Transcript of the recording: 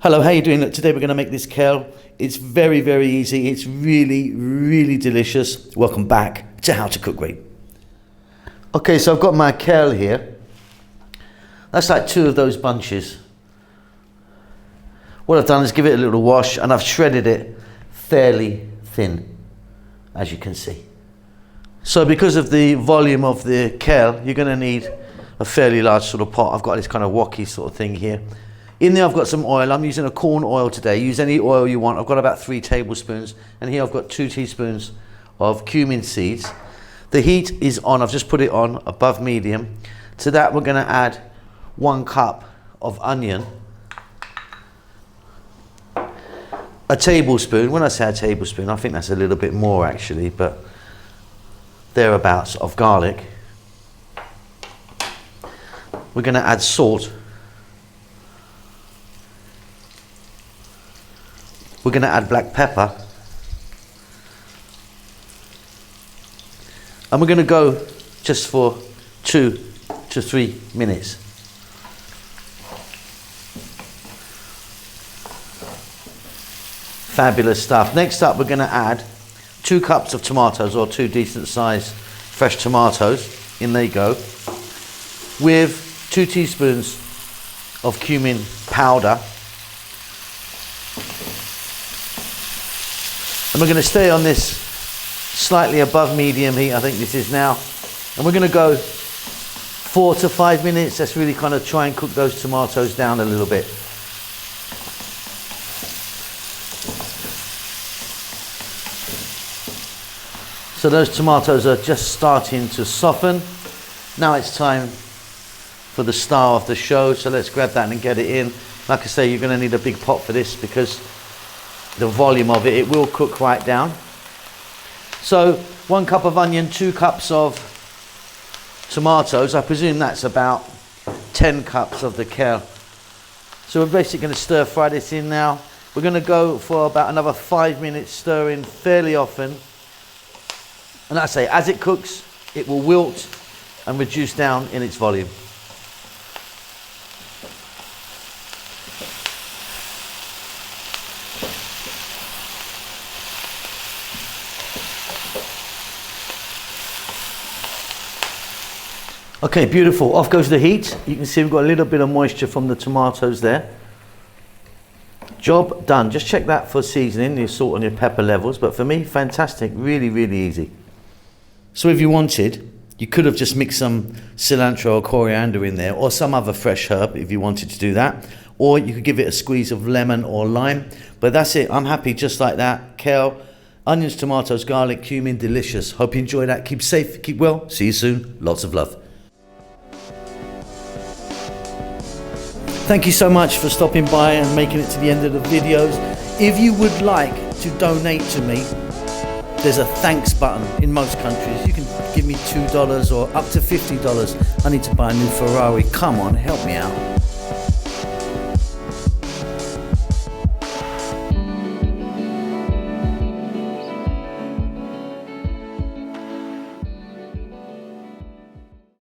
Hello, how you doing? Look, today we're going to make this kale. It's very, very easy. It's really, really delicious. Welcome back to How to Cook Great. Okay, so I've got my kale here. That's like 2 of those bunches. What I've done is give it a little wash and I've shredded it fairly thin, as you can see. So because of the volume of the kale, you're going to need a fairly large sort of pot. I've got this kind of wok-y sort of thing here. In there I've got some oil. I'm using a corn oil today. Use any oil you want. I've got about 3 tablespoons. And here I've got 2 teaspoons of cumin seeds. The heat is on. I've just put it on above medium. To that we're going to add 1 cup of onion. A tablespoon. When I say a tablespoon, I think that's a little bit more actually, but thereabouts of garlic. We're going to add salt. We're going to add black pepper. And we're going to go just for 2 to 3 minutes. Fabulous stuff. Next up, we're going to add 2 cups of tomatoes, or 2 decent sized fresh tomatoes. In they go. With 2 teaspoons of cumin powder. And we're going to stay on this slightly above medium heat, I think this is now. And we're going to go 4 to 5 minutes. Let's really kind of try and cook those tomatoes down a little bit. So those tomatoes are just starting to soften. Now it's time for the star of the show. So let's grab that and get it in. Like I say, you're going to need a big pot for this because the volume of it will cook right down. So 1 cup of onion, 2 cups of tomatoes. I presume that's about 10 cups of the kale. So we're basically going to stir fry this in now. We're going to go for about another 5 minutes, stirring fairly often. And like I say, as it cooks, it will wilt and reduce down in its volume. Okay, beautiful. Off goes the heat. You can see we've got a little bit of moisture from the tomatoes there. Job done. Just check that for seasoning, your salt and your pepper levels. But for me, fantastic. Really, really easy. So if you wanted, you could have just mixed some cilantro or coriander in there, or some other fresh herb if you wanted to do that. Or you could give it a squeeze of lemon or lime. But that's it. I'm happy just like that. Kale, onions, tomatoes, garlic, cumin, delicious. Hope you enjoy that. Keep safe, keep well. See you soon. Lots of love. Thank you so much for stopping by and making it to the end of the videos. If you would like to donate to me, there's a thanks button in most countries. You can give me $2 or up to $50. I need to buy a new Ferrari. Come on, help me out.